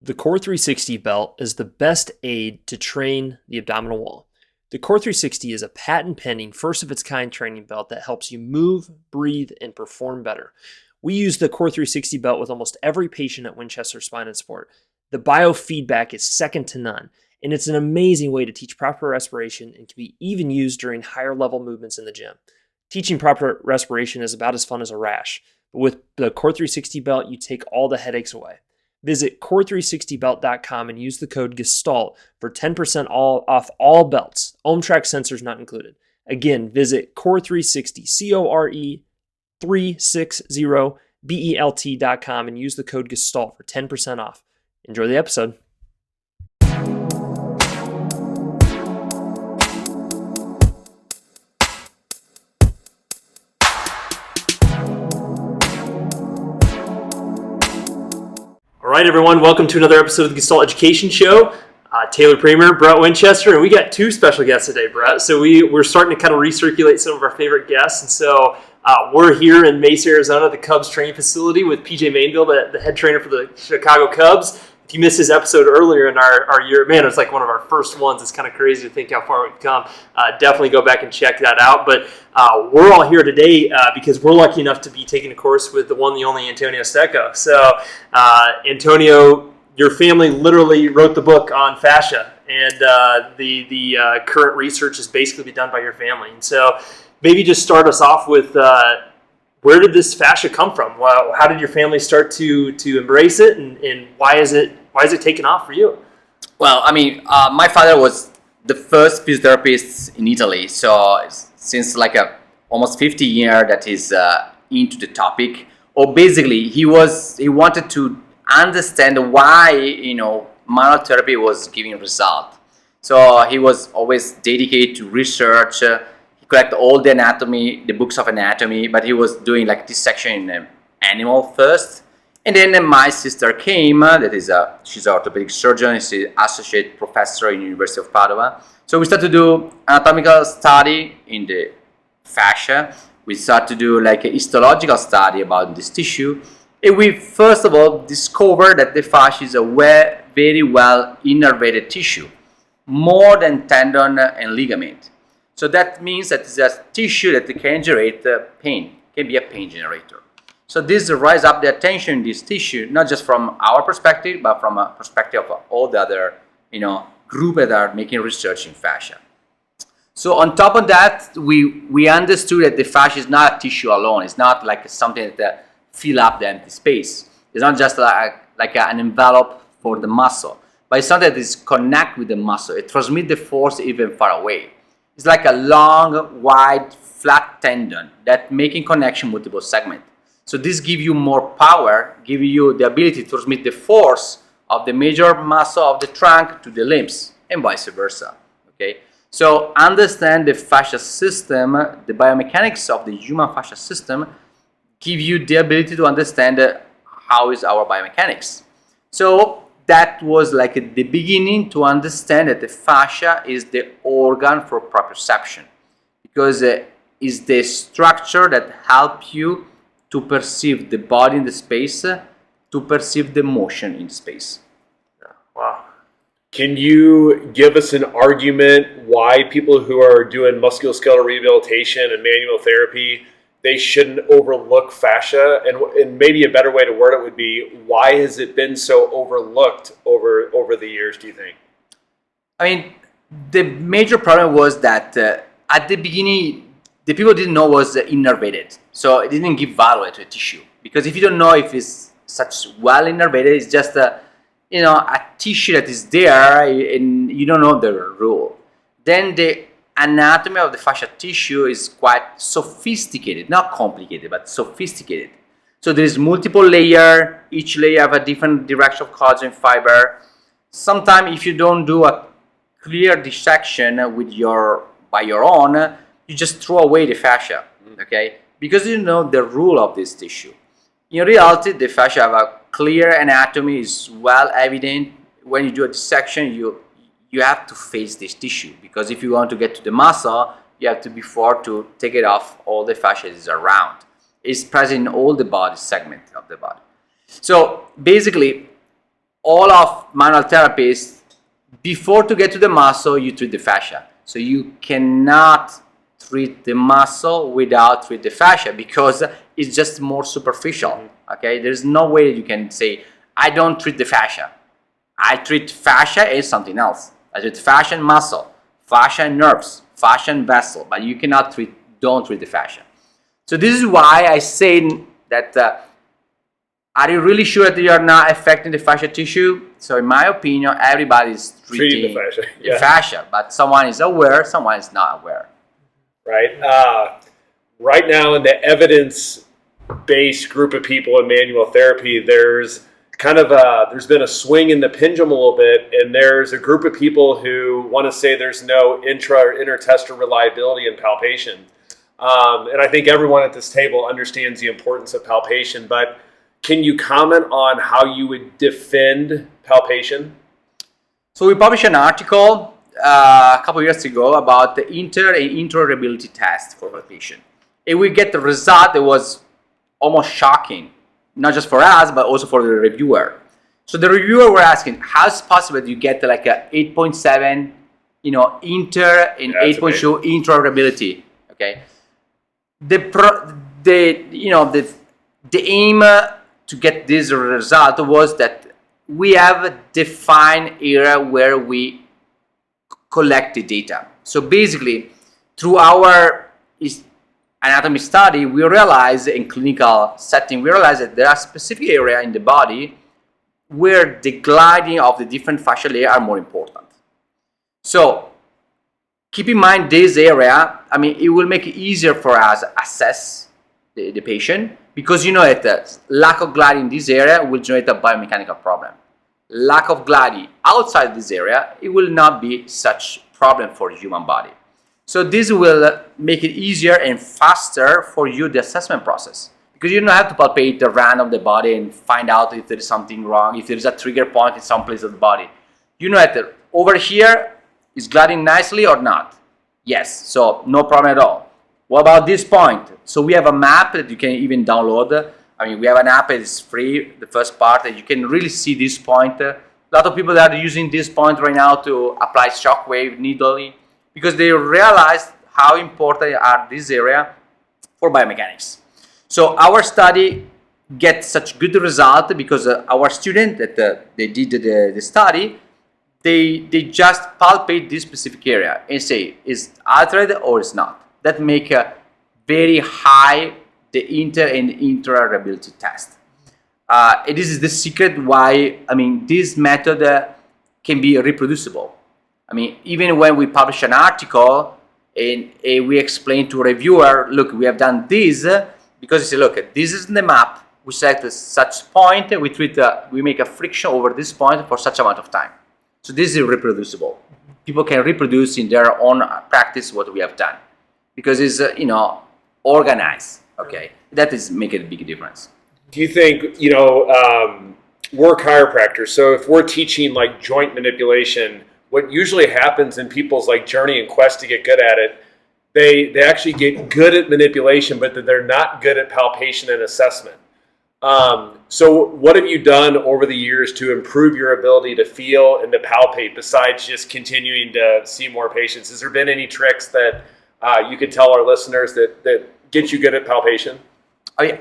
The Core 360 belt is the best aid to train the abdominal wall. The Core 360 is a patent-pending, first-of-its-kind training belt that helps you move, breathe, and perform better. We use the Core 360 belt with almost every patient at Winchester Spine and Sport. The biofeedback is second to none, and it's an amazing way to teach proper respiration and can be even used during higher-level movements in the gym. Teaching proper respiration is about as fun as a rash, but with the Core 360 belt, you take all the headaches away. Visit core360belt.com and use the code GESTALT for 10% off all belts, Ohmtrack sensors not included. Again, visit core360, core360belt.com and use the code GESTALT for 10% off. Enjoy the episode. All right, everyone, welcome to another episode of the Gestalt Education Show. Taylor Kramer, Brett Winchester, and we got two special guests today, Brett. So we're starting to kind of recirculate some of our favorite guests. And so we're here in Mesa, Arizona, the Cubs training facility with PJ Mainville, the head trainer for the Chicago Cubs. If you missed his episode earlier in our year, man, it was like one of our first ones. It's kind of crazy to think how far we've come. Definitely go back and check that out. But we're all here today because we're lucky enough to be taking a course with the one, the only Antonio Stecco. So, Antonio, your family literally wrote the book on fascia, and the current research is basically been done by your family. And so, maybe just start us off with where did this fascia come from? How did your family start to embrace it, and why is it taking off for you? Well, I mean, my father was the first physiotherapist in Italy, so since almost 50 years that he's into the topic. Or basically, he wanted to understand why manual therapy was giving result. So he was always dedicated to research. He collected all the anatomy, the books of anatomy, but he was doing dissection in animal first. And then my sister came, she's an orthopedic surgeon, she's an associate professor in the University of Padua. So we started to do anatomical study in the fascia. We started to do a histological study about this tissue. And we first of all discovered that the fascia is a very well innervated tissue, more than tendon and ligament. So that means that it's a tissue that can generate pain, can be a pain generator. So this raises up the attention in this tissue, not just from our perspective, but from a perspective of all the other, group that are making research in fascia. So on top of that, we understood that the fascia is not a tissue alone. It's not like something that fill up the empty space. It's not just like an envelope for the muscle, but it's something that is connect with the muscle. It transmits the force even far away. It's like a long, wide, flat tendon that making connection multiple segments. So this gives you more power, give you the ability to transmit the force of the major muscle of the trunk to the limbs, and vice versa. Okay. So understand the fascia system, the biomechanics of the human fascia system, give you the ability to understand how is our biomechanics. So that was the beginning to understand that the fascia is the organ for proprioception, because it's the structure that helps you to perceive the body in the space, to perceive the motion in space. Wow. Can you give us an argument why people who are doing musculoskeletal rehabilitation and manual therapy, they shouldn't overlook fascia? And maybe a better way to word it would be, why has it been so overlooked over the years, do you think? I mean, the major problem was that at the beginning, the people didn't know was innervated. So it didn't give value to a tissue. Because if you don't know if it's such well innervated, it's just a tissue that is there and you don't know the rule. Then the anatomy of the fascia tissue is quite sophisticated, not complicated, but sophisticated. So there is multiple layer, each layer have a different direction of collagen fiber. Sometimes if you don't do a clear dissection by your own, you just throw away the fascia, okay? Because you know the rule of this tissue. In reality, the fascia have a clear anatomy, is well evident. When you do a dissection, you have to face this tissue, because if you want to get to the muscle, you have to before to take it off all the fascia is around. It's present in all the body segment of the body. So basically, all of manual therapies, before to get to the muscle, you treat the fascia. So you cannot treat the muscle without treat the fascia because it's just more superficial. Okay, there's no way you can say I don't treat the fascia. I treat fascia and something else. I treat fascia and muscle, fascia and nerves, fascia and vessel, but you cannot don't treat the fascia. So this is why I say that. Are you really sure that you are not affecting the fascia tissue? So in my opinion, everybody is treating the fascia, but someone is aware, someone is not aware. Right. Right now in the evidence-based group of people in manual therapy, there's been a swing in the pendulum a little bit, and there's a group of people who want to say there's no intra or intertestal reliability in palpation. And I think everyone at this table understands the importance of palpation, but can you comment on how you would defend palpation? So we published an article a couple of years ago about the inter and intra-reliability test for palpation. And we get the result that was almost shocking, not just for us, but also for the reviewer. So the reviewer were asking, how is it possible that you get like a 8.7, inter and 8.2 intra-reliability? Okay. The aim to get this result was that we have a defined area where we collect the data. So basically, through our anatomy study, we realize in clinical setting, we realize that there are specific areas in the body where the gliding of the different fascial layers are more important. So keep in mind this area, it will make it easier for us to assess the patient, because that lack of gliding in this area will generate a biomechanical problem. Lack of gliding outside this area, it will not be such problem for the human body. So this will make it easier and faster for you, the assessment process, because you don't have to palpate the random of the body and find out if there is something wrong, if there is a trigger point in some place of the body. That over here is gliding nicely or not? Yes, so no problem at all. What about this point? So we have a map that you can even download. We have an app that is free, the first part, that you can really see this point. A lot of people are using this point right now to apply shockwave needling because they realized how important are this area for biomechanics. So our study gets such good result because our student that they did the study, they just palpate this specific area and say, is altered or is not. That make a very high the inter and intra-reliability test. This is the secret why this method can be reproducible. Even when we publish an article and we explain to a reviewer, look, we have done this because you say, look, this is the map. We select such point. We make a friction over this point for such amount of time. So this is reproducible. People can reproduce in their own practice what we have done. Because it's organized, okay? That is making a big difference. Do you think we're chiropractors, so if we're teaching like joint manipulation, what usually happens in people's like journey and quest to get good at it, they actually get good at manipulation, but they're not good at palpation and assessment. So what have you done over the years to improve your ability to feel and to palpate besides just continuing to see more patients? Has there been any tricks that you could tell our listeners that get you good at palpation?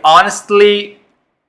Honestly,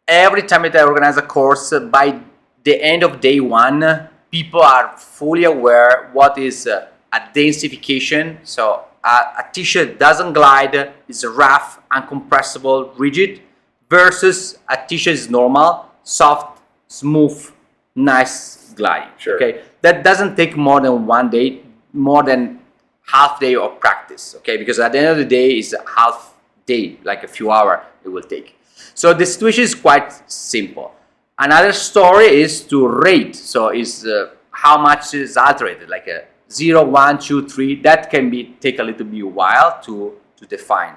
every time that I organize a course, by the end of day one, people are fully aware what is a densification. So a tissue that doesn't glide, is rough, uncompressible, rigid, versus a tissue is normal, soft, smooth, nice gliding. Sure. Okay, that doesn't take more than 1 day, more than half day of practice, okay? Because at the end of the day, it's a half day, like a few hours it will take. So the situation is quite simple. Another story is to rate. So is how much is altered, like a 0, 1, 2, 3. That can take a little bit while to define.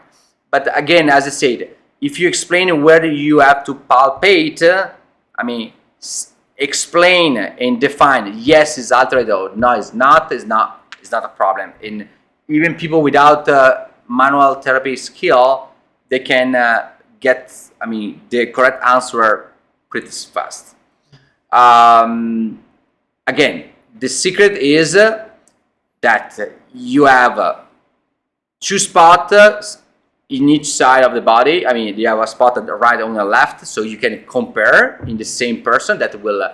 But again, as I said, if you explain where you have to palpate, explain and define, yes, it's altered or no, it's not a problem. And even people without manual therapy skill, they can get the correct answer pretty fast. Again, the secret is that you have two spots in each side of the body. I mean, you have a spot on the right and the left, so you can compare in the same person. That will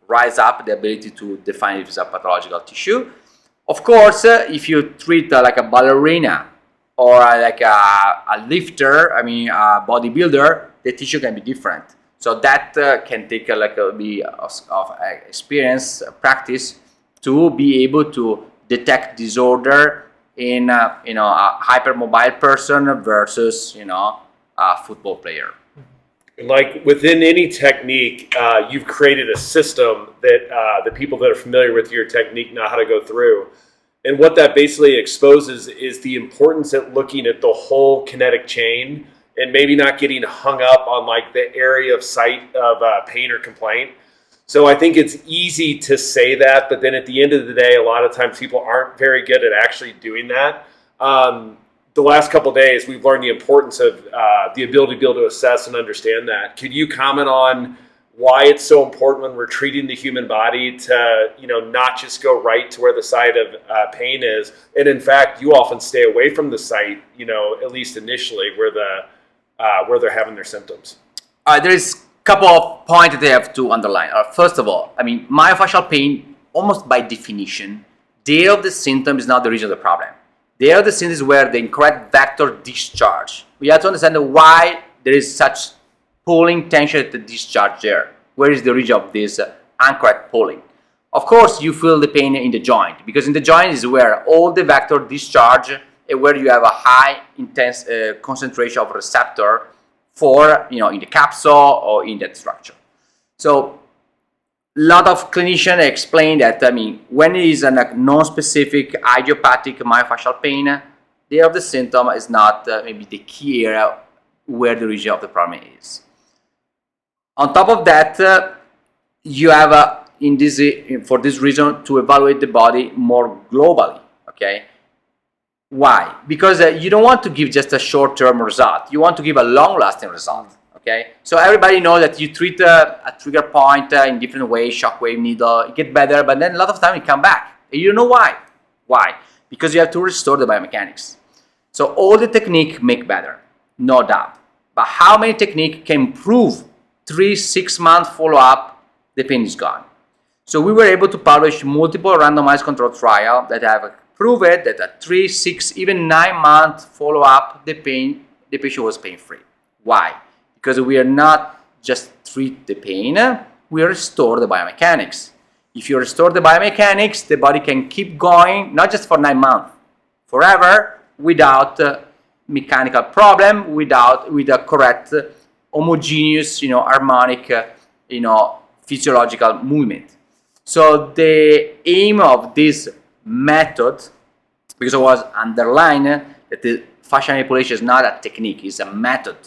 rise up the ability to define if it's a pathological tissue. Of course, if you treat like a ballerina or like a lifter, I mean a bodybuilder, the tissue can be different. So that can take like a bit of experience, practice, to be able to detect disorder in a hypermobile person versus a football player. Like within any technique, you've created a system that the people that are familiar with your technique know how to go through. And what that basically exposes is the importance at looking at the whole kinetic chain and maybe not getting hung up on like the area of site of pain or complaint. So I think it's easy to say that, but then at the end of the day, a lot of times people aren't very good at actually doing that. The last couple of days, we've learned the importance of the ability to be able to assess and understand that. Could you comment on why it's so important when we're treating the human body to, not just go right to where the site of pain is, and in fact, you often stay away from the site, at least initially, where they're having their symptoms. There is a couple of points that they have to underline. First of all, I mean, myofascial pain, almost by definition, the area of the symptom is not the region of the problem. The area of the symptom is where the incorrect vector discharge. We have to understand why there is such pulling tension at the discharge there. Where is the region of this incorrect pulling? Of course, you feel the pain in the joint, because in the joint is where all the vector discharge and where you have a high intense concentration of receptor for, in the capsule or in that structure. So a lot of clinicians explain that, when it is a non-specific idiopathic myofascial pain, the area of the symptom is not maybe the key area where the region of the problem is. On top of that, you have for this reason to evaluate the body more globally. Okay, why? Because you don't want to give just a short-term result. You want to give a long-lasting result. Okay, so everybody knows that you treat a trigger point in different ways, shockwave, needle, it get better, but then a lot of time it come back. And you know why? Why? Because you have to restore the biomechanics. So all the technique make better, no doubt. But how many technique can improve 3-6 month follow-up? The pain is gone. So we were able to publish multiple randomized controlled trial that have proven that at 3, 6, even 9 month follow-up, the patient was pain-free. Why? Because we are not just treat the pain, we restore the biomechanics. If you restore the biomechanics, the body can keep going, not just for 9 months, forever, without mechanical problem, with a correct, homogeneous, harmonic, physiological movement. So the aim of this method, because it was underlined that the fascial manipulation is not a technique, it's a method.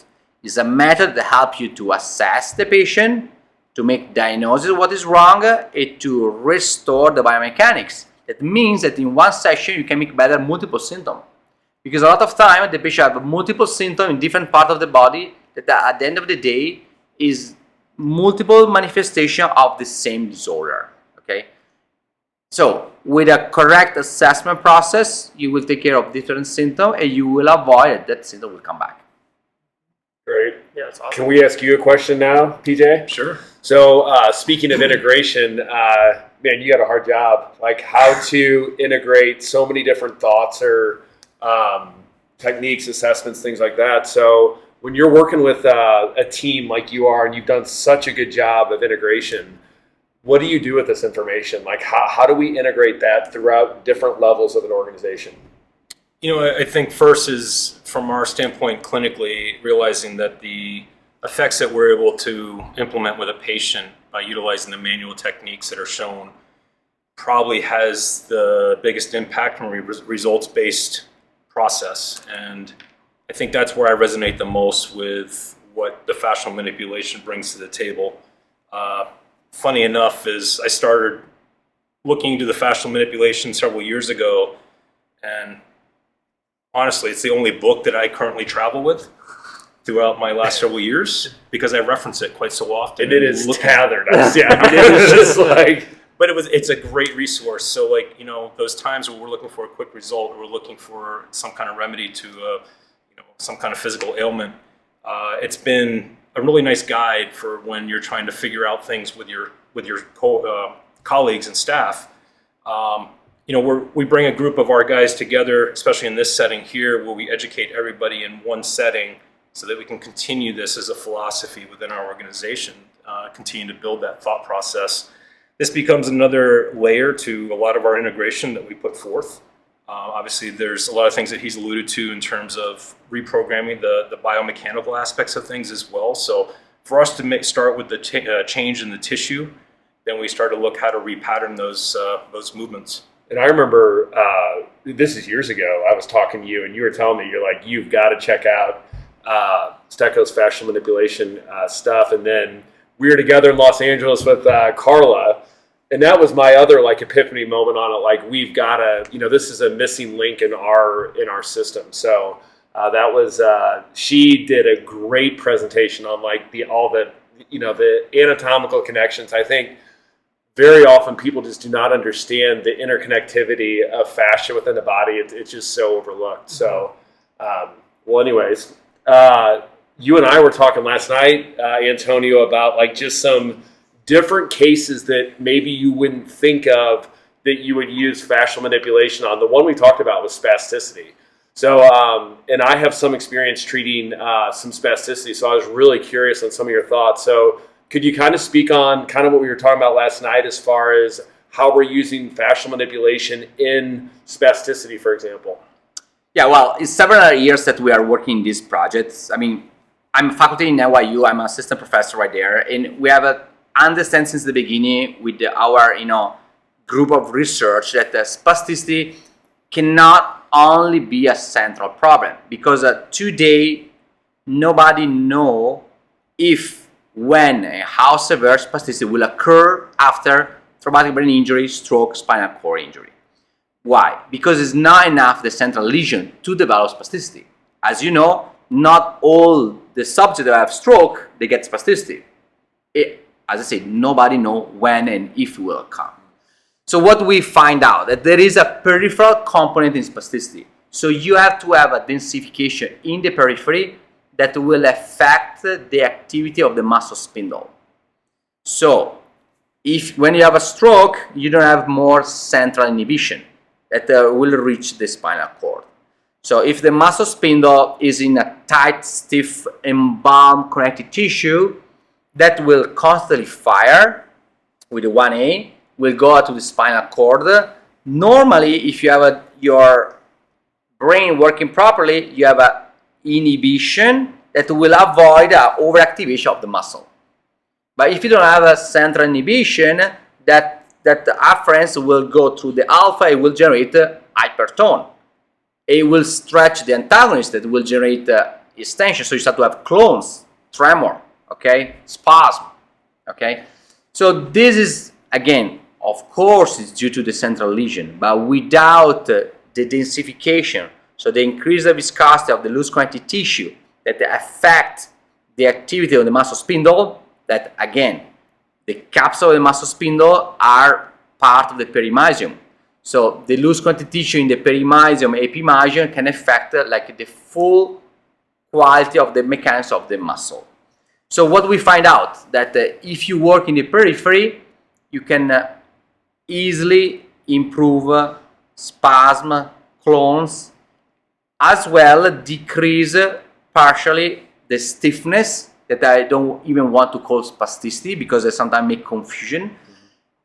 It's a method that helps you to assess the patient, to make diagnosis of what is wrong, and to restore the biomechanics. That means that in one session you can make better multiple symptoms. Because a lot of time the patient have multiple symptoms in different parts of the body that at the end of the day is multiple manifestation of the same disorder. Okay? So with a correct assessment process, you will take care of different symptoms and you will avoid that symptom will come back. Great. Yeah, that's awesome. Can we ask you a question now, PJ? Sure. So speaking of integration, man, you got a hard job. Like how to integrate so many different thoughts or techniques, assessments, things like that. So when you're working with a team like you are, and you've done such a good job of integration, what do you do with this information? Like how do we integrate that throughout different levels of an organization? I think first is from our standpoint clinically, realizing that the effects that we're able to implement with a patient by utilizing the manual techniques that are shown probably has the biggest impact from a results-based process. And I think that's where I resonate the most with what the fascial manipulation brings to the table. Funny enough is I started looking into the fascial manipulation several years ago, and honestly, it's the only book that I currently travel with. throughout my last several years because I reference it quite so often. And it is look at- tethered. Yeah, I mean, it was just like... But it's a great resource. So like, those times where we're looking for a quick result, or we're looking for some kind of remedy to, some kind of physical ailment, it's been a really nice guide for when you're trying to figure out things with your colleagues and staff. We bring a group of our guys together, especially in this setting here, where we educate everybody in one setting so that we can continue this as a philosophy within our organization, continue to build that thought process. This becomes another layer to a lot of our integration that we put forth. Obviously, there's a lot of things that he's alluded to in terms of reprogramming the biomechanical aspects of things as well. So for us to start with the change in the tissue, then we start to look how to repattern those movements. And I remember, this is years ago, I was talking to you and you were telling me, you're like, you've got to check out Stecco's fascial manipulation stuff. And then we were together in Los Angeles with Carla. And that was my other like epiphany moment on it. Like, we've got to, this is a missing link in our system. So that was, she did a great presentation on like the anatomical connections. I think very often people just do not understand the interconnectivity of fascia within the body. It's just so overlooked. So, anyways, you and I were talking last night, Antonio, about like just some different cases that maybe you wouldn't think of that you would use fascial manipulation on. The one we talked about was spasticity. So, and I have some experience treating some spasticity, so I was really curious on some of your thoughts. So could you kind of speak on kind of what we were talking about last night as far as how we're using fascial manipulation in spasticity, for example? Yeah, well, it's several years that we are working in these projects. I mean, I'm a faculty in NYU, I'm an assistant professor right there, and we have a understand since the beginning with our group of research that spasticity cannot only be a central problem, because today nobody know if, when, and how severe spasticity will occur after traumatic brain injury, stroke, spinal cord injury. Why? Because it's not enough the central lesion to develop spasticity. As you know, not all the subjects that have stroke, they get spasticity. As I said, nobody knows when and if it will come. So what we find out, that there is a peripheral component in spasticity. So you have to have a densification in the periphery that will affect the activity of the muscle spindle. So when you have a stroke, you don't have more central inhibition that will reach the spinal cord. So if the muscle spindle is in a tight, stiff, embalmed connective tissue, that will constantly fire with the 1A, will go out to the spinal cord. Normally, if you have your brain working properly, you have an inhibition that will avoid overactivation of the muscle. But if you don't have a central inhibition, that afference will go through the alpha, it will generate hypertone. It will stretch the antagonist, that will generate extension, so you start to have clones, tremor, okay, spasm, okay. So this is, again, of course, it's due to the central lesion, but without the densification, so the increase of viscosity of the loose connective tissue that affect the activity of the muscle spindle, that again, the capsule of the muscle spindle are part of the perimysium. So the loose connective tissue in the perimysium, epimysium can affect like the full quality of the mechanics of the muscle. So what we find out, that if you work in the periphery, you can easily improve spasm, clones, as well decrease partially the stiffness, that I don't even want to call spasticity because I sometimes make confusion.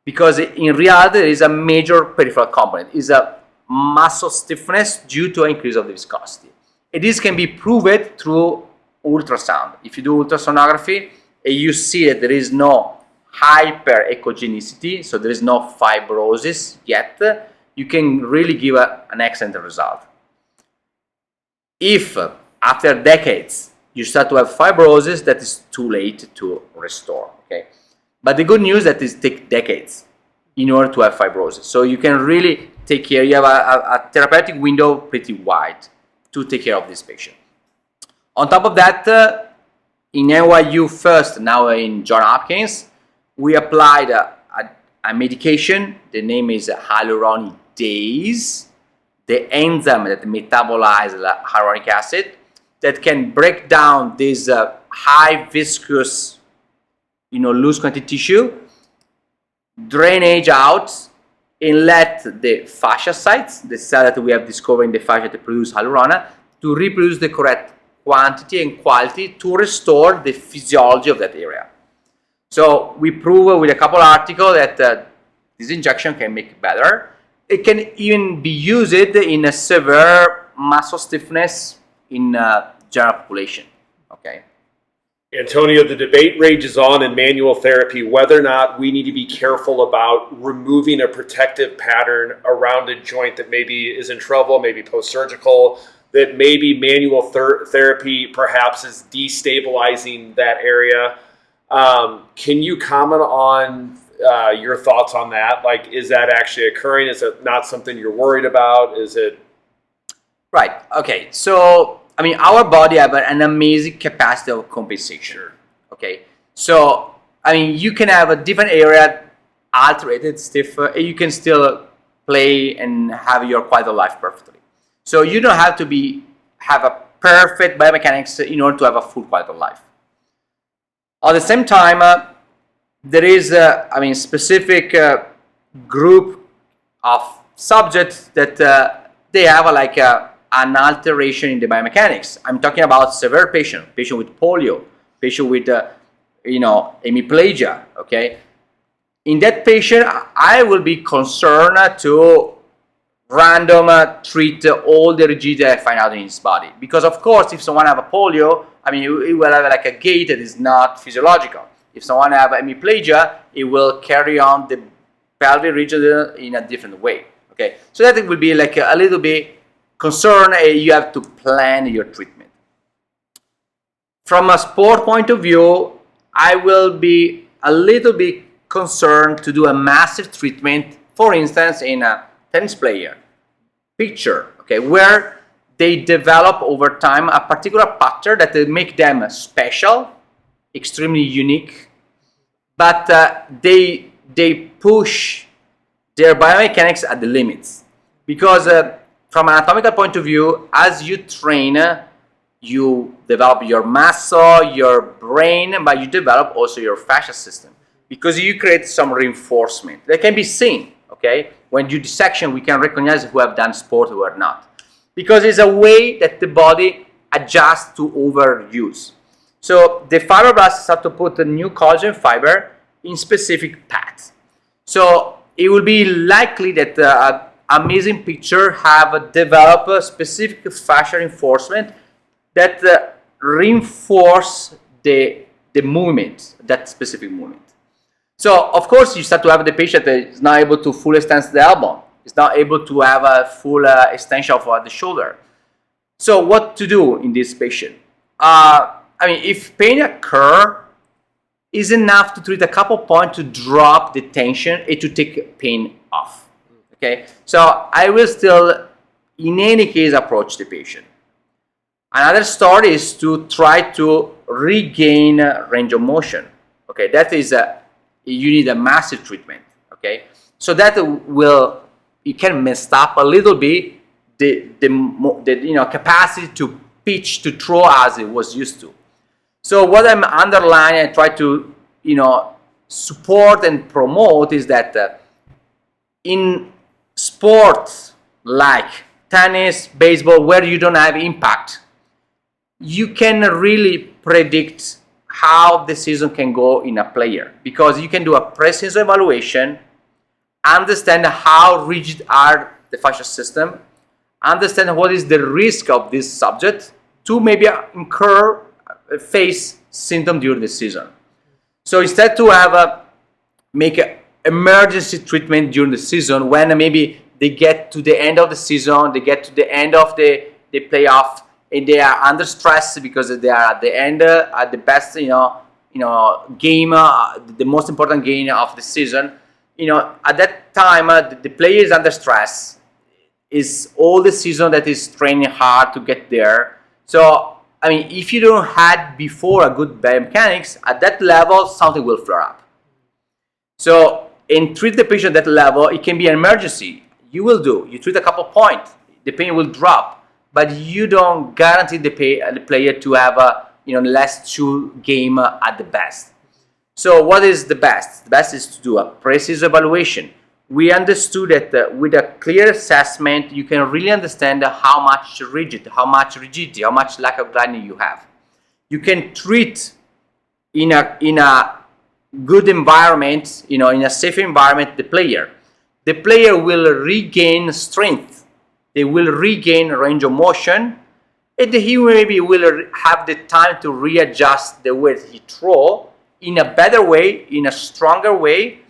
Because in reality, there is a major peripheral component. It's a muscle stiffness due to an increase of the viscosity. And this can be proved through ultrasound. If you do ultrasonography and you see that there is no hyperechogenicity, so there is no fibrosis yet, you can really give an excellent result. If after decades you start to have fibrosis, that is too late to restore. Okay, but the good news is that it takes decades in order to have fibrosis. So you can really take care. You have a therapeutic window pretty wide to take care of this patient. On top of that, in NYU first, now in Johns Hopkins, we applied a medication. The name is hyaluronidase, the enzyme that metabolizes hyaluronic acid, that can break down this high viscous, loose quantity tissue, drainage out, and let the fasciacytes, the cell that we have discovered in the fascia to produce hyaluron, to reproduce the correct quantity and quality to restore the physiology of that area. So we prove with a couple of articles that this injection can make it better. It can even be used in a severe muscle stiffness in general population. Okay. Antonio, the debate rages on in manual therapy whether or not we need to be careful about removing a protective pattern around a joint that maybe is in trouble, maybe post-surgical, that maybe manual therapy perhaps is destabilizing that area. Can you comment on your thoughts on that? Like, is that actually occurring? Is it not something you're worried about? Is it? Right. Okay. So, our body have an amazing capacity of compensation. Sure. Okay. So, you can have a different area alterated, stiffer, and you can still play and have your quality of life perfectly. So you don't have to have a perfect biomechanics in order to have a full quality of life. At the same time, there is a specific group of subjects that they have an alteration in the biomechanics. I'm talking about severe patient with polio, patient with hemiplegia. Okay, in that patient, I will be concerned to treat all the rigidity I find out in his body, because of course, if someone have a polio, it will have a gait that is not physiological. If someone have hemiplegia, it will carry on the pelvic region in a different way. Okay, so that it will be a little bit concern. You have to plan your treatment. From a sport point of view, I will be a little bit concerned to do a massive treatment, for instance, in a tennis player picture, okay, where they develop over time a particular pattern that will make them special, extremely unique, but they push their biomechanics at the limits, because from an anatomical point of view, as you train, you develop your muscle, your brain, but you develop also your fascia system, because you create some reinforcement that can be seen. Okay, when you dissection, we can recognize who have done sport, who are not, because it's a way that the body adjusts to overuse. So the fibroblasts have to put a new collagen fiber in specific paths. So it will be likely that amazing picture have developed a specific fascial reinforcement that reinforce the movement, that specific movement. So, of course, you start to have the patient that is not able to fully extend the elbow. Is not able to have a full extension of the shoulder. So, what to do in this patient? If pain occurs, it's enough to treat a couple points to drop the tension and to take pain off. Okay? So, I will still, in any case, approach the patient. Another story is to try to regain range of motion. Okay? That is you need a massive treatment, okay? So that it can mess up a little bit the capacity to pitch, to throw as it was used to. So what I'm underlining and try to support and promote is that in sports like tennis, baseball, where you don't have impact, you can really predict how the season can go in a player, because you can do a pre-season evaluation, understand how rigid are the fascial system, understand what is the risk of this subject to maybe face symptom during the season. So instead to have make an emergency treatment during the season, when maybe they get to the end of the season, they get to the end of the playoff, and they are under stress because they are at the end, at the best, game, the most important game of the season. At that time, the player is under stress. Is all the season that is training hard to get there. So I mean, if you don't had before a good biomechanics, at that level, something will flare up. So, in treat the patient at that level, it can be an emergency. You treat a couple points, the pain will drop, but you don't guarantee the player to have a last 2 game at the best. So what is the best? The best is to do a precise evaluation. We understood that with a clear assessment, you can really understand how much rigidity, how much lack of gliding you have. You can treat in a good environment, in a safe environment, the player. The player will regain strength. They will regain range of motion, and he maybe will have the time to readjust the way he throw in a better way, in a stronger way,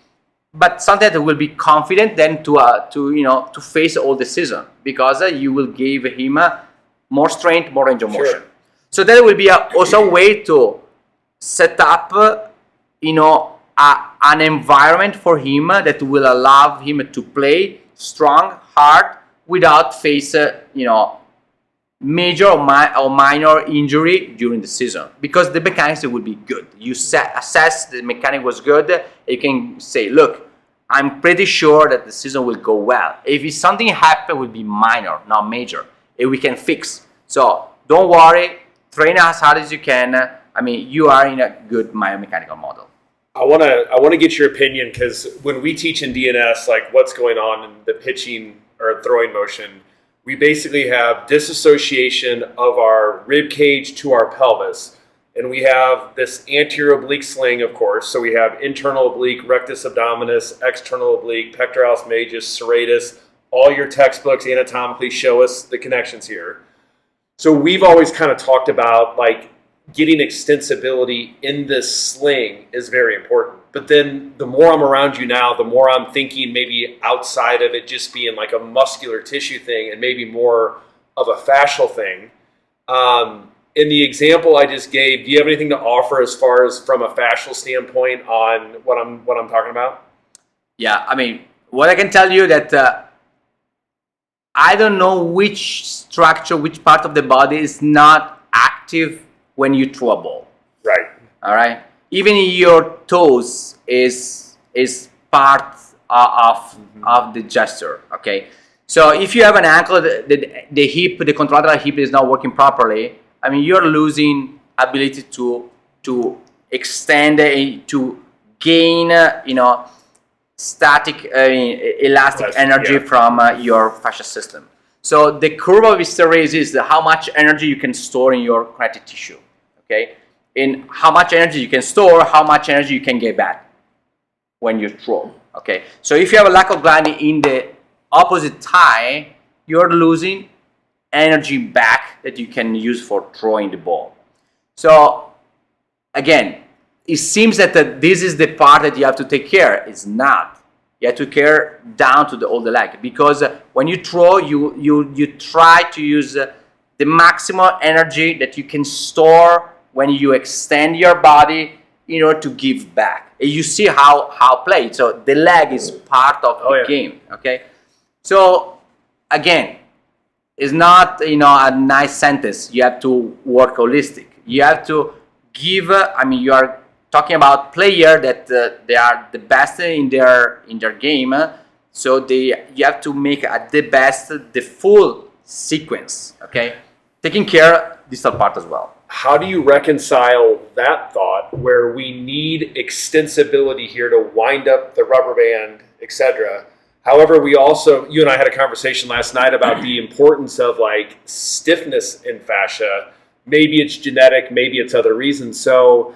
but something that will be confident then to face all the season, because you will give him more strength, more range of motion. So that will be also a way to set up, an environment for him that will allow him to play strong, hard, without face, major or minor injury during the season, because the mechanics will be good. You assess the mechanic was good. You can say, look, I'm pretty sure that the season will go well. If something happen, it will be minor, not major, and we can fix. So don't worry, train as hard as you can. I mean, you are in a good biomechanical model. I want to get your opinion, because when we teach in DNS, like what's going on in the pitching or throwing motion, we basically have disassociation of our rib cage to our pelvis. And we have this anterior oblique sling, of course. So we have internal oblique, rectus abdominis, external oblique, pectoralis majus, serratus. All your textbooks anatomically show us the connections here. So we've always kind of talked about like getting extensibility in this sling is very important. But then the more I'm around you now, the more I'm thinking maybe outside of it just being like a muscular tissue thing and maybe more of a fascial thing. In the example I just gave, do you have anything to offer as far as from a fascial standpoint on what I'm talking about? Yeah, I mean, what I can tell you that I don't know which structure, which part of the body is not active when you throw a ball. Right. All right. Even your toes is part of the gesture. Okay. So if you have an ankle, the hip, the contralateral hip is not working properly, I mean, you're losing ability to extend, to gain, static, elastic energy from your fascial system. So the curve of hysteresis is how much energy you can store in your connective tissue. Okay. In how much energy you can store, how much energy you can get back when you throw. Okay, so if you have a lack of gliding in the opposite thigh, you're losing energy back that you can use for throwing the ball. So again, it seems that this is the part that you have to take care. It's not. You have to care down to all the leg, because when you throw, you try to use the maximum energy that you can store when you extend your body in order to give back. And you see how play. So the leg is part of the game. Okay. So again, it's not a nice sentence. You have to work holistic. You have to give. You are talking about player that they are the best in their game. So you have to make at the best the full sequence. Okay, taking care distal part as well. How do you reconcile that thought where we need extensibility here to wind up the rubber band, etc.? However, we also, you and I had a conversation last night about the importance of like stiffness in fascia. Maybe it's genetic, maybe it's other reasons. So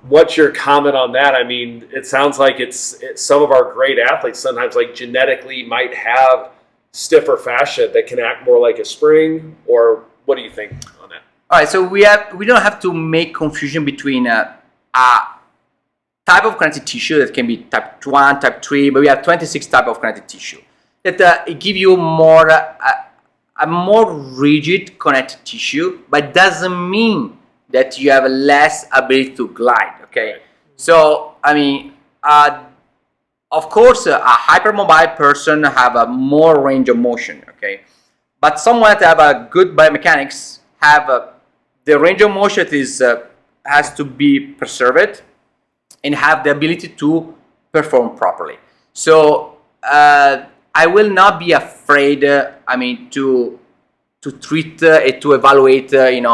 what's your comment on that? I mean, it sounds like it's some of our great athletes sometimes like genetically might have stiffer fascia that can act more like a spring, or what do you think on that? All right, so we don't have to make confusion between a type of connective tissue that can be type 1, type 3, but we have 26 type of connective tissue that give you more a more rigid connective tissue, but doesn't mean that you have less ability to glide. Okay, so of course, a hypermobile person have a more range of motion. Okay, but someone that have a good biomechanics have the range of motion has to be preserved and have the ability to perform properly. So I will not be afraid, to treat and to evaluate, an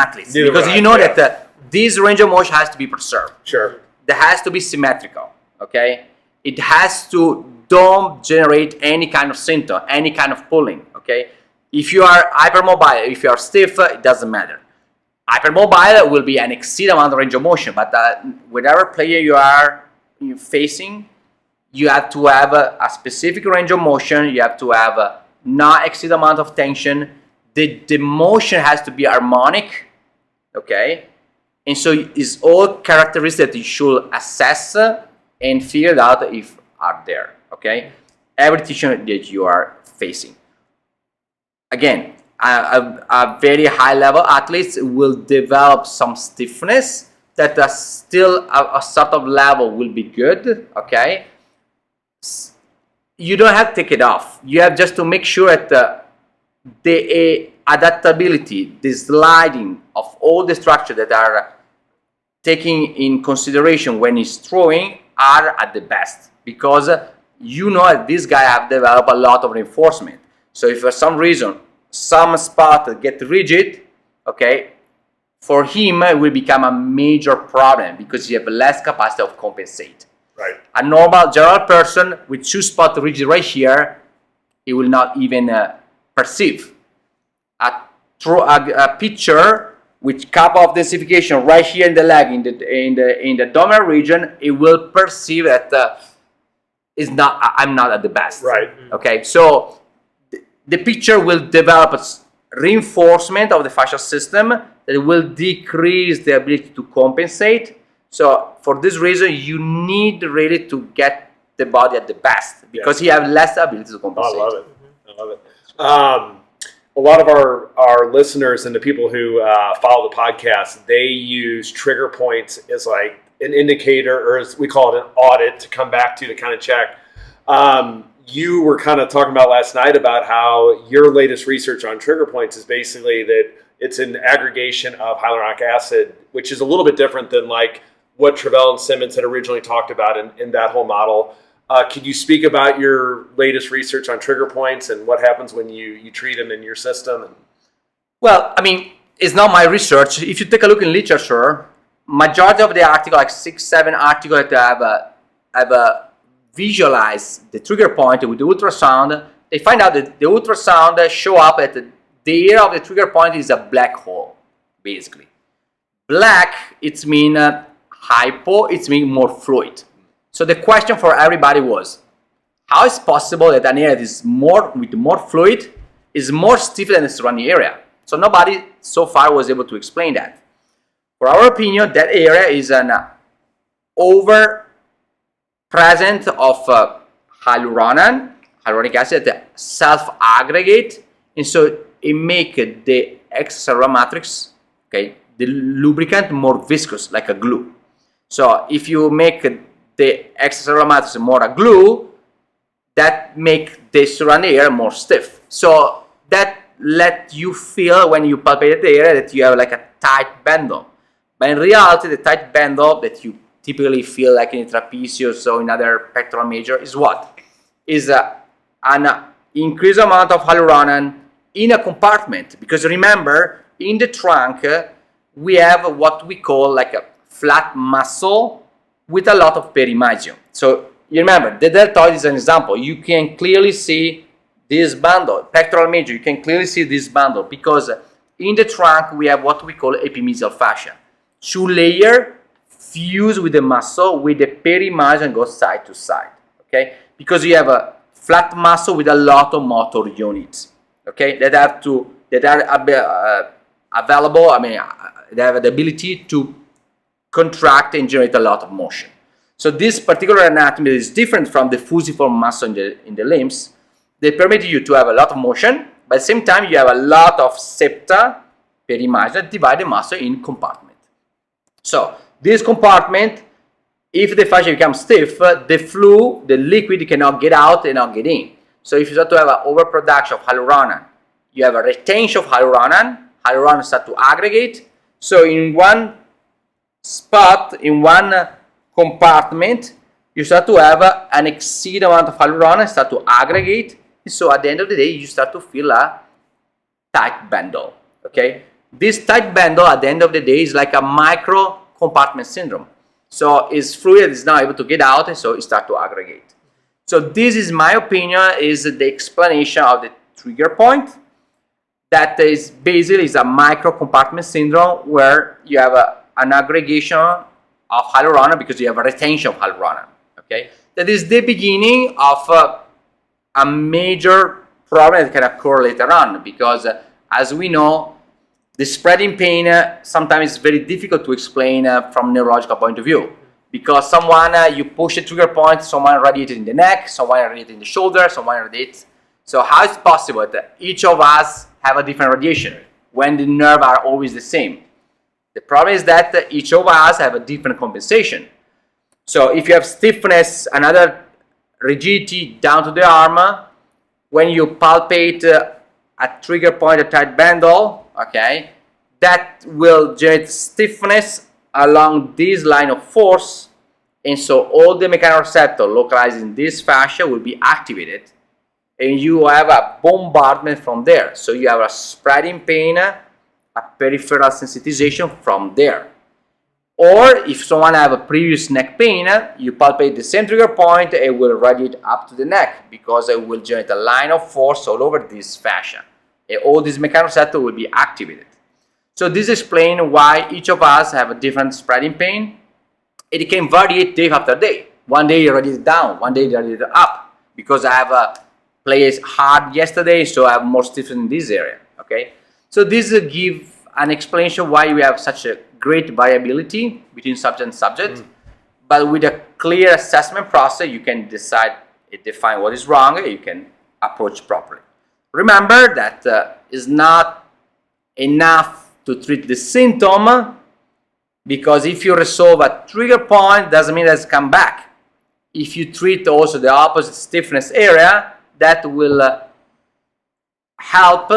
athlete. Neither because would you I, know yeah. that this range of motion has to be preserved. Sure. That has to be symmetrical, okay? It has to don't generate any kind of symptom, any kind of pulling, okay? If you are hypermobile, if you are stiff, it doesn't matter. Hypermobile will be an exceed amount of range of motion, but whatever player you are facing, you have to have a specific range of motion. You have to have a not exceed amount of tension. The motion has to be harmonic, okay? And so it's all characteristics that you should assess and figure out if are there, okay? Every tissue that you are facing. Again, a very high level athletes will develop some stiffness that still a sort of level will be good, okay? You don't have to take it off. You have just to make sure that the adaptability, the sliding of all the structure that are taking in consideration when he's throwing are at the best, because this guy have developed a lot of reinforcement. So if for some reason some spot get rigid, okay, for him it will become a major problem because you have less capacity of compensate. Right. A normal general person with two spots rigid right here, he will not even perceive. A pitcher with couple of densification right here in the leg, in the abdominal region, it will perceive that I'm not at the best. Right. Okay, so the pitcher will develop a reinforcement of the fascial system that will decrease the ability to compensate. So for this reason, you need really to get the body at the best because he has less ability to compensate. I love it. I love it. A lot of our listeners and the people who follow the podcast, they use trigger points as like an indicator, or as we call it, an audit to come back to kind of check. You were kind of talking about last night about how your latest research on trigger points is basically that it's an aggregation of hyaluronic acid, which is a little bit different than like what Travell and Simmons had originally talked about in that whole model. Could you speak about your latest research on trigger points and what happens when you treat them in your system? Well, it's not my research. If you take a look in literature, majority of the article, like 6-7 articles that have visualized the trigger point with the ultrasound, they find out that the ultrasound show up at the area of the trigger point is a black hole, basically. Black, it's mean hypo, it's mean more fluid. So the question for everybody was, how is possible that an area that is with more fluid is more stiff than the surrounding area? So nobody so far was able to explain that. For our opinion, that area is an over present of hyaluronic acid that self-aggregate, and so it make the extracellular matrix, okay, the lubricant more viscous, like a glue. So if you make the extracellular matrix more a glue, that make the surrounding area more stiff. So that let you feel when you palpate the area that you have like a tight bundle. But in reality, the tight bundle that you typically feel like in trapezius or in other pectoral major is what? Is an increased amount of hyaluronan in a compartment. Because remember, in the trunk, we have what we call like a flat muscle with a lot of perimysium. So you remember, the deltoid is an example. You can clearly see this bundle, pectoral major, you can clearly see this bundle because in the trunk we have what we call epimysial fascia. Two layer fuse with the muscle with the perimysium goes side to side, okay? Because you have a flat muscle with a lot of motor units, okay? That are available, they have the ability to contract and generate a lot of motion. So this particular anatomy is different from the fusiform muscle in the limbs. They permit you to have a lot of motion, but at the same time you have a lot of septa, perimysium, that divide the muscle in compartment. So this compartment, if the fascia becomes stiff, the liquid cannot get out and not get in. So if you start to have an overproduction of hyaluronan, you have a retention of hyaluronan start to aggregate, So in one spot, in one compartment, you start to have an exceed amount of hyaluron, start to aggregate. So at the end of the day, you start to feel a tight bundle. Okay, this tight bundle at the end of the day is like a micro compartment syndrome. So its fluid is not able to get out, and so it starts to aggregate. So this is my opinion, is the explanation of the trigger point. That is basically is a micro compartment syndrome where you have an aggregation of hyaluron because you have a retention of hyaluron. Okay, that is the beginning of a major problem that can occur later on, because as we know, the spreading pain sometimes is very difficult to explain from neurological point of view, because someone you push a trigger point, someone radiated in the neck, someone radiated in the shoulder, someone radiates. So how is it possible that each of us have a different radiation when the nerves are always the same? The problem is that each of us have a different compensation. So if you have stiffness, another rigidity down to the arm, when you palpate a trigger point, a tight bundle, okay, that will generate stiffness along this line of force, and so all the mechanoreceptor localized in this fascia will be activated, and you have a bombardment from there. So you have a spreading pain, a peripheral sensitization from there. Or if someone have a previous neck pain, you palpate the same trigger point, it will radiate up to the neck because it will generate a line of force all over this fascia. And all these mechanoreceptors will be activated. So this explains why each of us have a different spreading pain. It can vary day after day. One day you radiate down, one day you radiate up, because I have a place hard yesterday, so I have more stiffness in this area. Okay, so this give an explanation why we have such a great variability between subject and subject. But with a clear assessment process, you can decide and define what is wrong, and you can approach properly. Remember that it's not enough to treat the symptom, because if you resolve a trigger point, doesn't mean that it's come back. If you treat also the opposite stiffness area, that will help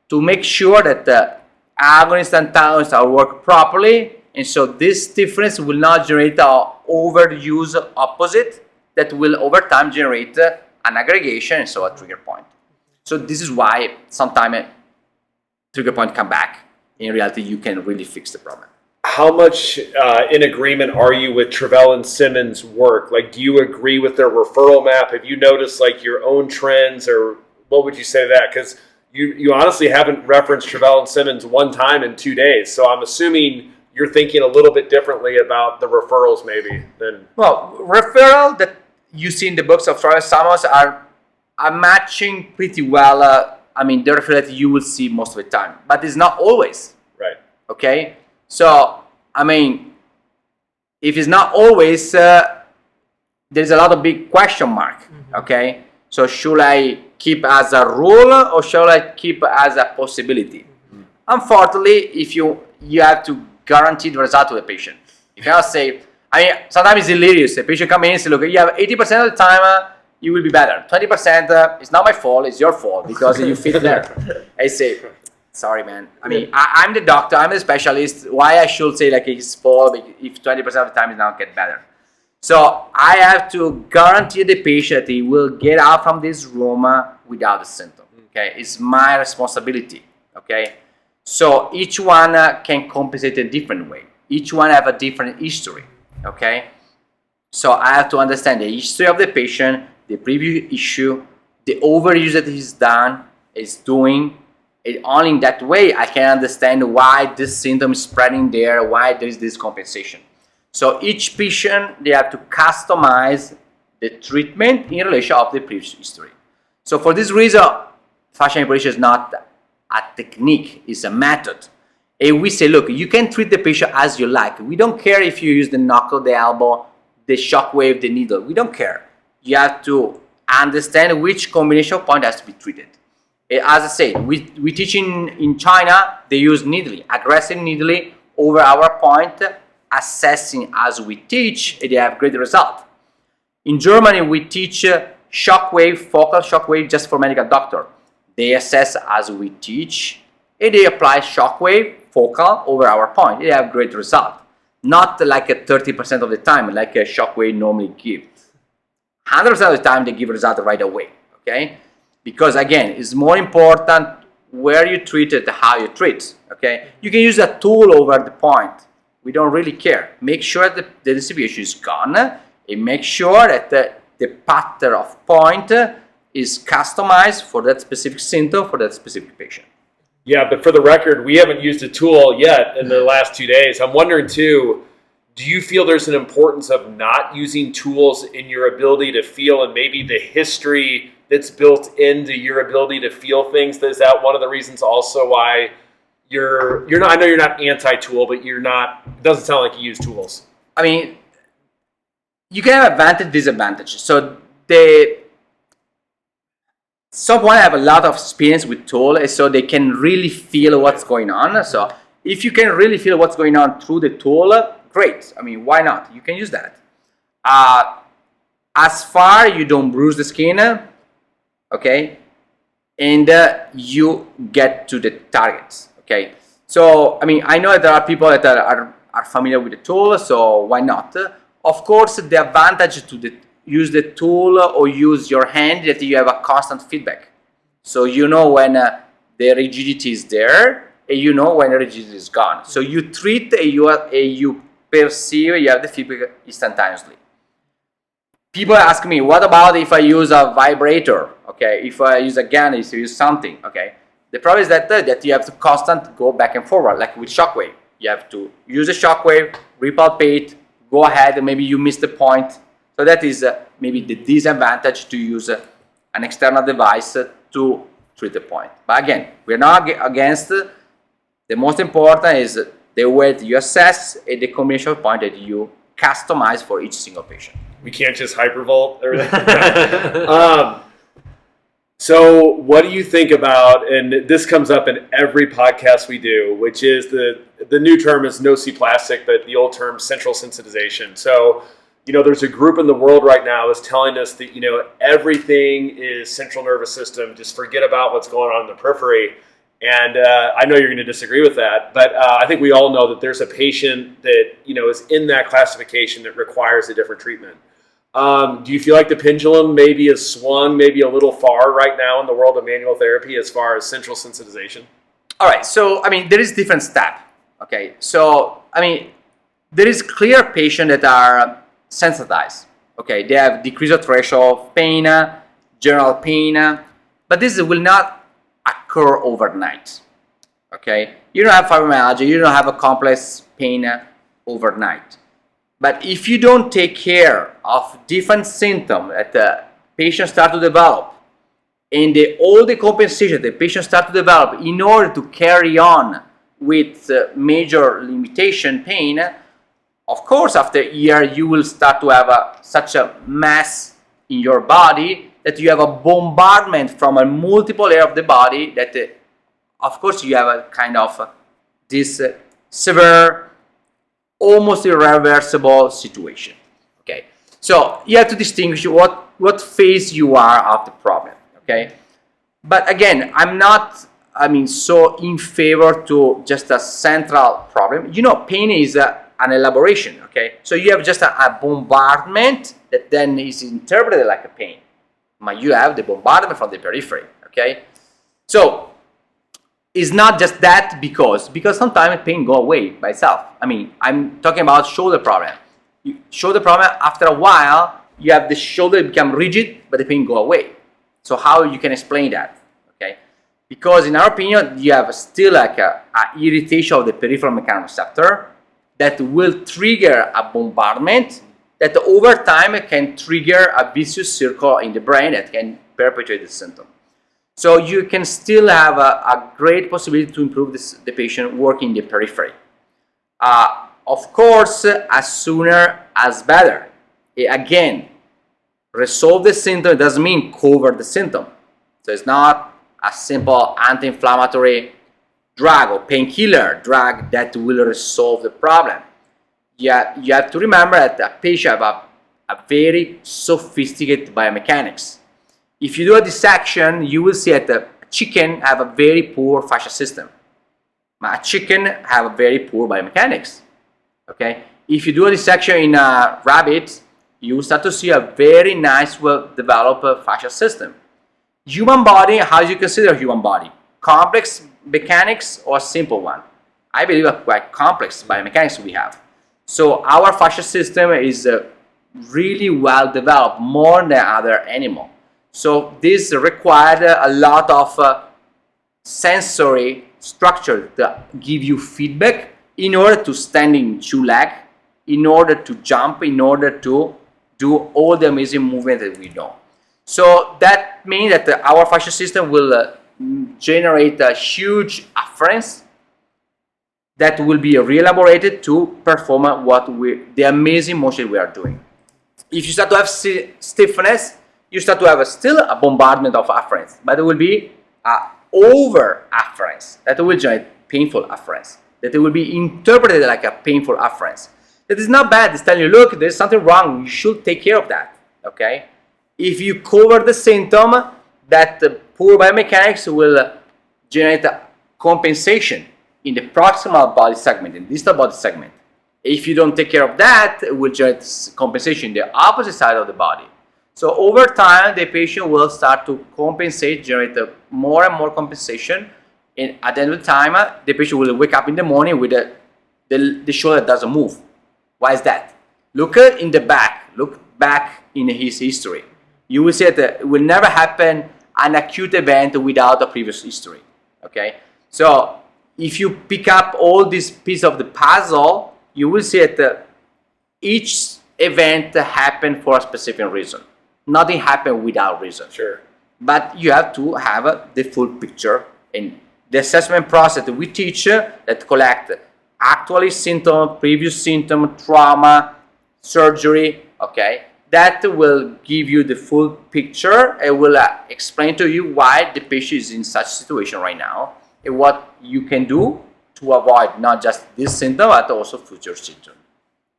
to make sure that the agonists and antagonists are work properly, and so this stiffness will not generate an overuse opposite that will over time generate an aggregation, and so a trigger point. So this is why sometimes trigger point come back. In reality, you can really fix the problem. How much in agreement are you with Travell and Simmons' work? Like, do you agree with their referral map? Have you noticed like your own trends, or what would you say to that? Because you honestly haven't referenced Travell and Simmons one time in 2 days. So I'm assuming you're thinking a little bit differently about the referrals maybe than... Well, referral that you see in the books of Travell and Simmons are matching pretty well. I mean, the referral that you will see most of the time, but it's not always. Right. Okay? So, I mean, if it's not always, there's a lot of big question mark. Okay? So should I keep as a rule, or should I keep as a possibility? Unfortunately, if you have to guarantee the result of the patient. You cannot say, I mean, sometimes it's delirious. The patient comes in and says, look, you have 80% of the time, you will be better. 20%, it's not my fault, it's your fault because you fit there. I say, sorry, man. I mean, I'm the doctor, I'm the specialist. Why I should say like it's fault if 20% of the time is not get better? So I have to guarantee the patient that he will get out from this room without a symptom. Okay, it's my responsibility. Okay, so each one can compensate in a different way. Each one have a different history. Okay, so I have to understand the history of the patient, the previous issue, the overuse that he's doing. And only in that way I can understand why this symptom is spreading there, why there is this compensation. So each patient, they have to customize the treatment in relation of the previous history. So for this reason, fascial manipulation is not a technique, it's a method. And we say, look, you can treat the patient as you like. We don't care if you use the knuckle, the elbow, the shock wave, the needle. We don't care. You have to understand which combination point has to be treated. As I said, we teach in China, they use needling, aggressive needling over our point, assessing as we teach, and they have great result. In Germany, we teach shock wave, focal shock wave just for medical doctor. They assess as we teach, and they apply shock wave focal over our point, they have great result. Not like a 30% of the time, like a shockwave normally gives. 100% of the time, they give result right away, okay? Because again, it's more important where you treat it, how you treat, okay? You can use a tool over the point. We don't really care. Make sure that the distribution is gone, and make sure that the pattern of point is customized for that specific symptom, for that specific patient. Yeah, but for the record, we haven't used a tool yet in the last 2 days. I'm wondering too, do you feel there's an importance of not using tools in your ability to feel, and maybe the history that's built into your ability to feel things? Is that one of the reasons also why you're not, I know you're not anti-tool, but you're not, it doesn't sound like you use tools. I mean, you can have advantage, disadvantage. So someone have a lot of experience with tool, so they can really feel what's going on. So if you can really feel what's going on through the tool, great. I mean, why not? You can use that. As far you don't bruise the skin, okay, and you get to the targets, okay. So I mean, I know that there are people that are familiar with the tool, so why not? Of course, the advantage to use the tool or use your hand that you have a constant feedback. So you know when the rigidity is there, and you know when the rigidity is gone. So you treat and you perceive, you have the feedback instantaneously. People ask me, what about if I use a vibrator? Okay, if I use a gun, if I use something, okay. The problem is that you have to constantly go back and forward, like with shockwave. You have to use a shockwave, repalpate, go ahead, and maybe you miss the point. So that is maybe the disadvantage to use an external device to treat the point. But again, we're not against. The most important is the way that you assess and the combination of point that you customize for each single patient. We can't just hypervolt everything. So what do you think about, and this comes up in every podcast we do, which is the new term is nociplastic, but the old term central sensitization. So, you know, there's a group in the world right now that's telling us that, you know, everything is central nervous system. Just forget about what's going on in the periphery. And I know you're going to disagree with that, but I think we all know that there's a patient that, you know, is in that classification that requires a different treatment. Do you feel like the pendulum maybe has swung maybe a little far right now in the world of manual therapy as far as central sensitization? All right, so I mean, there is different step. Okay, so I mean, there is clear patients that are sensitized. Okay, they have decreased threshold of pain, general pain, but this will not occur overnight. Okay, you don't have fibromyalgia, you don't have a complex pain overnight. But if you don't take care of different symptoms that the patient start to develop, and all the compensation the patient start to develop in order to carry on with major limitation pain, of course, after a year, you will start to have such a mass in your body that you have a bombardment from a multiple area of the body that, of course, you have a kind of this severe, almost irreversible situation. Okay, so you have to distinguish what phase you are of the problem. Okay, but again, I'm not, I mean, so in favor to just a central problem. You know, pain is an elaboration. Okay, so you have just a bombardment that then is interpreted like a pain, but you have the bombardment from the periphery. Okay, so it's not just that because sometimes pain go away by itself. I mean, I'm talking about shoulder problem. You shoulder problem, after a while, you have the shoulder become rigid, but the pain go away. So how you can explain that? Okay, because in our opinion, you have still like a irritation of the peripheral mechanoreceptor that will trigger a bombardment that over time can trigger a vicious circle in the brain that can perpetuate the symptom. So you can still have a great possibility to improve the patient working in the periphery. Of course, as sooner as better. Again, resolve the symptom, it doesn't mean cover the symptom. So it's not a simple anti-inflammatory drug or painkiller drug that will resolve the problem. You have to remember that a patient have a very sophisticated biomechanics. If you do a dissection, you will see that the chicken have a very poor fascia system. A chicken have a very poor biomechanics. Okay, if you do a dissection in a rabbit, you start to see a very nice, well-developed fascial system. Human body, how do you consider human body? Complex mechanics or simple one? I believe a quite complex biomechanics we have. So our fascial system is really well developed, more than other animal. So this required a lot of sensory structure to give you feedback in order to stand in two legs, in order to jump, in order to do all the amazing movement that we know. So that means that our fascial system will generate a huge afference that will be re-elaborated to perform the amazing motion we are doing. If you start to have stiffness, you start to have still a bombardment of afference, but it will be over afference that will generate painful afference, that it will be interpreted like a painful afference. That is not bad. It's telling you, look, there's something wrong. You should take care of that. Okay. If you cover the symptom, that the poor biomechanics will generate a compensation in the proximal body segment, in the distal body segment. If you don't take care of that, it will generate compensation in the opposite side of the body. So over time, the patient will start to compensate, generate more and more compensation. And at the end of the time, the patient will wake up in the morning with the shoulder that doesn't move. Why is that? Look in the back. Look back in his history. You will see that it will never happen an acute event without a previous history. Okay? So if you pick up all these pieces of the puzzle, you will see that each event happened for a specific reason. Nothing happened without reason. Sure. But you have to have the full picture. And the assessment process that we teach that collect actually symptom, previous symptom, trauma, surgery, okay, that will give you the full picture. It will explain to you why the patient is in such situation right now and what you can do to avoid not just this symptom but also future symptom.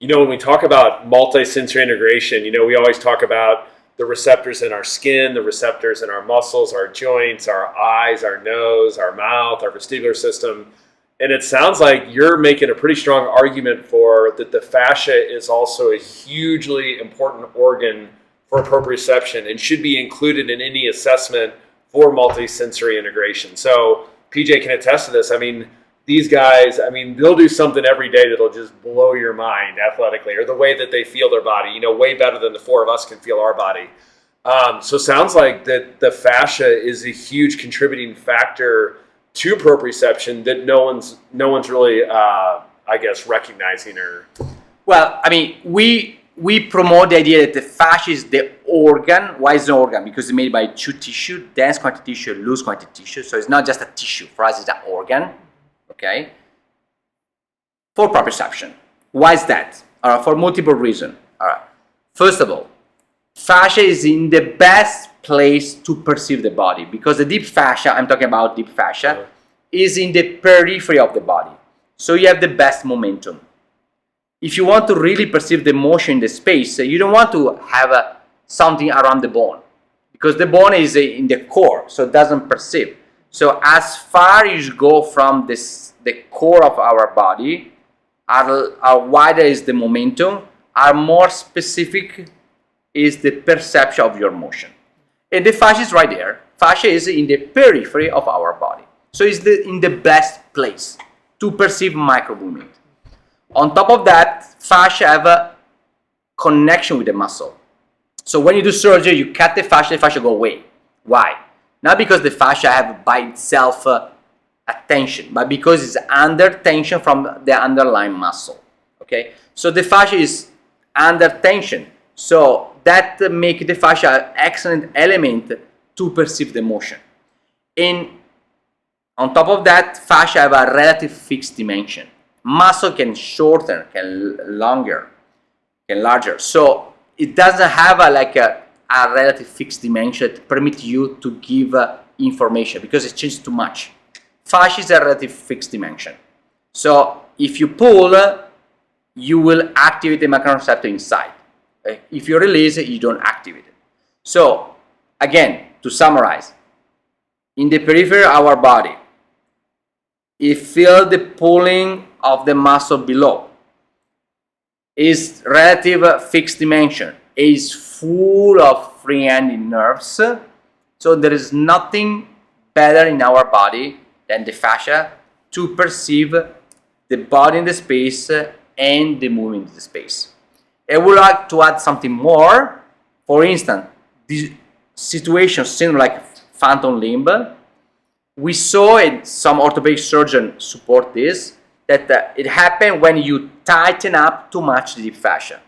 You know, when we talk about multi-sensory integration, you know, we always talk about the receptors in our skin, the receptors in our muscles, our joints, our eyes, our nose, our mouth, our vestibular system. And it sounds like you're making a pretty strong argument for that the fascia is also a hugely important organ for proprioception and should be included in any assessment for multisensory integration. So PJ can attest to this. I mean, these guys, I mean, they'll do something every day that'll just blow your mind athletically, or the way that they feel their body, you know, way better than the four of us can feel our body. So it sounds like that the fascia is a huge contributing factor to proprioception that no one's really, I guess, recognizing or. Well, I mean, we promote the idea that the fascia is the organ. Why is it an organ? Because it's made by two tissue, dense quantity tissue, loose quantity tissue. So it's not just a tissue. For us, it's an organ. Okay. For proprioception. Why is that? For multiple reasons. First of all, fascia is in the best place to perceive the body, because the deep fascia, I'm talking about deep fascia, is in the periphery of the body. So you have the best momentum. If you want to really perceive the motion in the space, you don't want to have something around the bone, because the bone is in the core, so it doesn't perceive. So as far as you go from the core of our body, our wider is the momentum, our more specific is the perception of your motion. And the fascia is right there. Fascia is in the periphery of our body. So it's in the best place to perceive micro movement. On top of that, fascia have a connection with the muscle. So when you do surgery, you cut the fascia go away. Why? Not because the fascia have by itself a tension, but because it's under tension from the underlying muscle. Okay? So the fascia is under tension. So that makes the fascia an excellent element to perceive the motion. And on top of that, fascia have a relative fixed dimension. Muscle can shorten, can longer, can larger. So it doesn't have a relative fixed dimension that permits you to give information, because it changes too much. Fascia is a relative fixed dimension. So if you pull, you will activate the macroreceptor inside. If you release it, you don't activate it. So again, to summarize, in the periphery of our body, It feels the pulling of the muscle below. Is relative fixed dimension. Is full of free-handing nerves. So there is nothing better in our body than the fascia to perceive the body in the space and the movement in the space. I would like to add something more. For instance, this situation seems like phantom limb. We saw in some orthopedic surgeons support this, that it happens when you tighten up too much the deep fascia.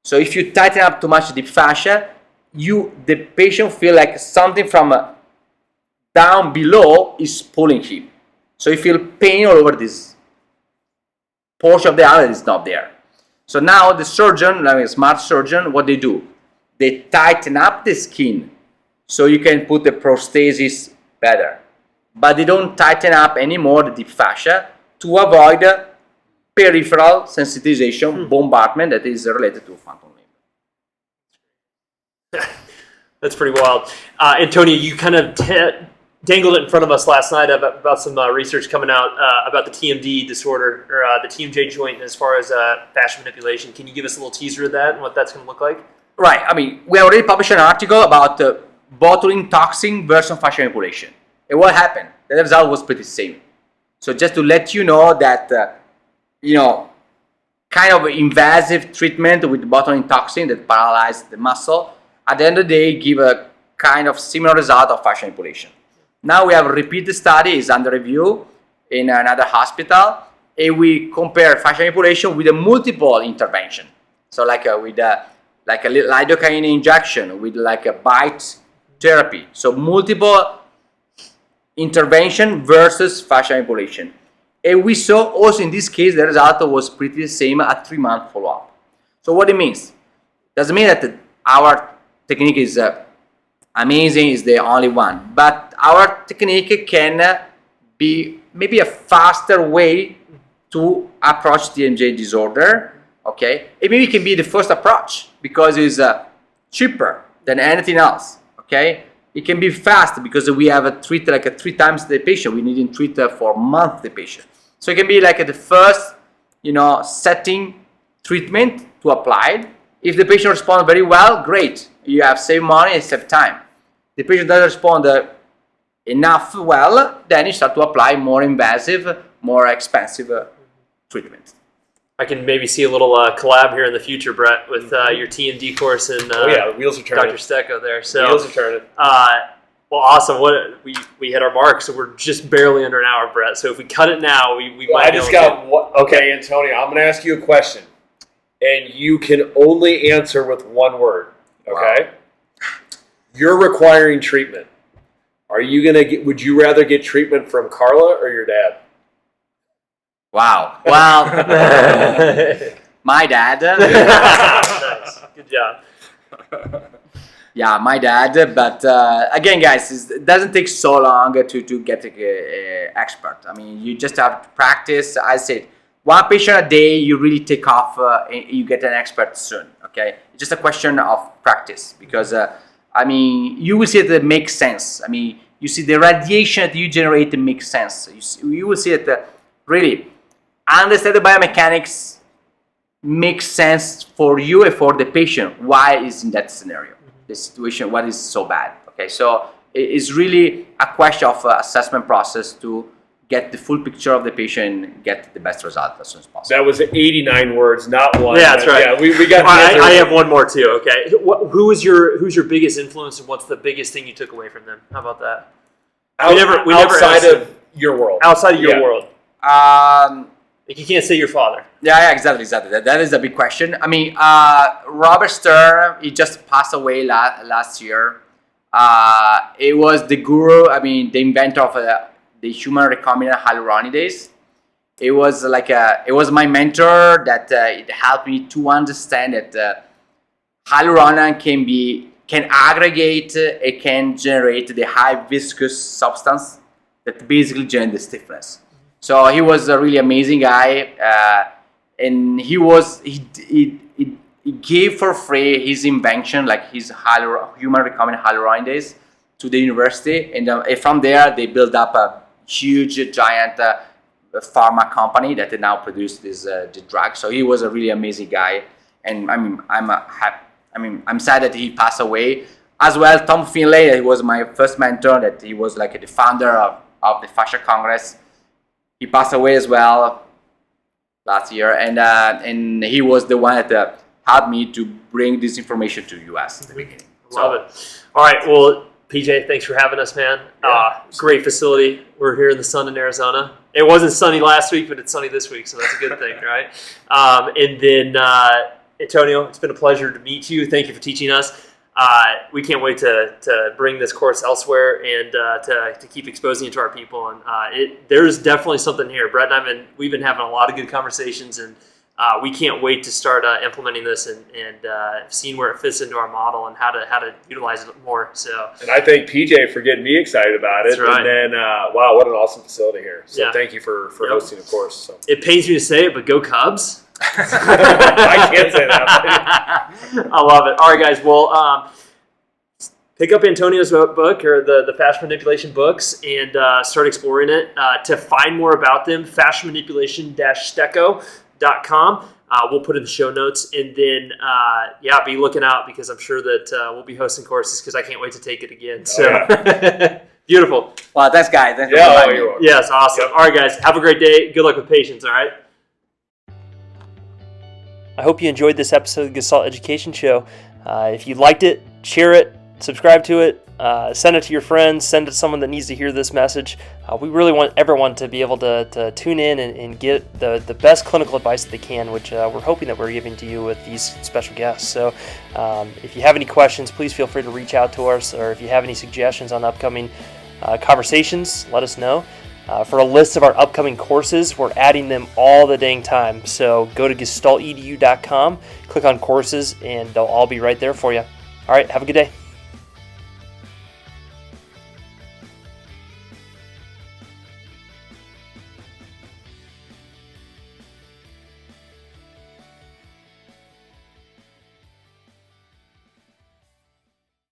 So if you tighten up too much the deep fascia, the patient feel like something from down below is pulling him. So you feel pain all over this portion of the artery is not there. So now the surgeon, like a smart surgeon, what they do? They tighten up the skin so you can put the prosthesis better. But they don't tighten up anymore the deep fascia to avoid peripheral sensitization, bombardment that is related to phantom limb. That's pretty wild. Antonio, you kind of dangled it in front of us last night about some research coming out about the TMD disorder, or the TMJ joint as far as fascia manipulation. Can you give us a little teaser of that and what that's going to look like? Right. I mean, we already published an article about botulinum toxin versus fascia manipulation. And what happened? The result was pretty same. So just to let you know that, kind of invasive treatment with botulinum toxin that paralyzes the muscle, at the end of the day, give a kind of similar result of fascia manipulation. Now we have a repeat study, is under review in another hospital, and we compare fascia manipulation with a multiple intervention. So with a lidocaine injection, with like a bite therapy. So multiple intervention versus fascia manipulation. And we saw also in this case the result was pretty the same at 3-month follow-up. So what it means? Doesn't mean that our technique is amazing, is the only one, but our technique can be maybe a faster way to approach TMJ disorder, okay? It maybe can be the first approach because it's cheaper than anything else, okay? It can be fast because we have a treat like 3 times the patient. We need to treat for a month the patient. So it can be like the first, setting treatment to apply. If the patient responds very well, great. You have saved money and saved time. The patient doesn't respond enough well, then you start to apply more invasive, more expensive treatment. I can maybe see a little collab here in the future, Brett, with your TMD course and the wheels are turning. Dr. Stecco there. So, Wheels are turning. Well, awesome. We hit our mark, so we're just barely under an hour, Brett. So if we cut it now, we might. I just got okay, Antonio. I'm going to ask you a question, and you can only answer with one word. Okay. Wow. You're requiring treatment. Are you going to get? Would you rather get treatment from Carla or your dad? Wow. Well, my dad. Nice. Good job. Yeah, my dad. But again, guys, it doesn't take so long to get an expert. I mean, you just have to practice. I said, 1 patient a day, you really take off and you get an expert soon. Okay, it's just a question of practice because you will see that it makes sense. I mean, you see the radiation that you generate makes sense. You will see that really understand the biomechanics makes sense for you and for the patient. Why is in that scenario? The situation, what is so bad? Okay, so it's really a question of assessment process to get the full picture of the patient and get the best result as soon as possible. That was 89 words, not one. Yeah, that's right. Yeah, we got. I have one more too. Okay, who's your biggest influence and what's the biggest thing you took away from them? How about that? Outside of your world. Outside of your world. Like you can't say your father. Yeah, exactly. That is a big question. I mean, Robert Stern, he just passed away last year. It was the guru. I mean, the inventor of the human recombinant hyaluronidase. It was my mentor that it helped me to understand that hyaluronan can aggregate, it can generate the high viscous substance that basically generates the stiffness. So he was a really amazing guy, and he gave for free his invention, like his human recombinant hyaluronidase, to the university, and from there they built up a huge, giant pharma company that they now produce this the drug. So he was a really amazing guy, and I'm sad that he passed away. As well, Tom Finlay, he was my first mentor. That he was like the founder of the Fascia Congress. He passed away as well last year, and he was the one that helped me to bring this information to US at the beginning. Love it. All right, well, PJ, thanks for having us, man. Great facility. We're here in the sun in Arizona. It wasn't sunny last week, but it's sunny this week, so that's a good thing, right? And then, Antonio, it's been a pleasure to meet you. Thank you for teaching us. We can't wait to bring this course elsewhere and to keep exposing it to our people. And there's definitely something here. Brett and we've been having a lot of good conversations, and we can't wait to start implementing this and seeing where it fits into our model and how to utilize it more. So, and I thank PJ for getting me excited about it. That's right. And then, wow, what an awesome facility here. So Yeah. thank you for hosting the course. So. It pains me to say it, but go Cubs. I can't say that. I love it. All right, guys. Well, pick up Antonio's book or the fascia manipulation books and start exploring it. To find more about them, fasciamanipulation-stecco.com. We'll put in the show notes, and then be looking out because I'm sure that we'll be hosting courses because I can't wait to take it again. So beautiful. Well, thanks, guys. Thanks for Yeah, having me. you are. Yes, awesome. Yep. All right, guys. Have a great day. Good luck with patients. All right. I hope you enjoyed this episode of the Gestalt Education Show. If you liked it, share it, subscribe to it, send it to your friends, send it to someone that needs to hear this message. We really want everyone to be able to tune in and get the best clinical advice that they can, which we're hoping that we're giving to you with these special guests. So if you have any questions, please feel free to reach out to us, or if you have any suggestions on upcoming conversations, let us know. For a list of our upcoming courses, we're adding them all the dang time. So go to gestaltedu.com, click on courses, and they'll all be right there for you. All right, have a good day.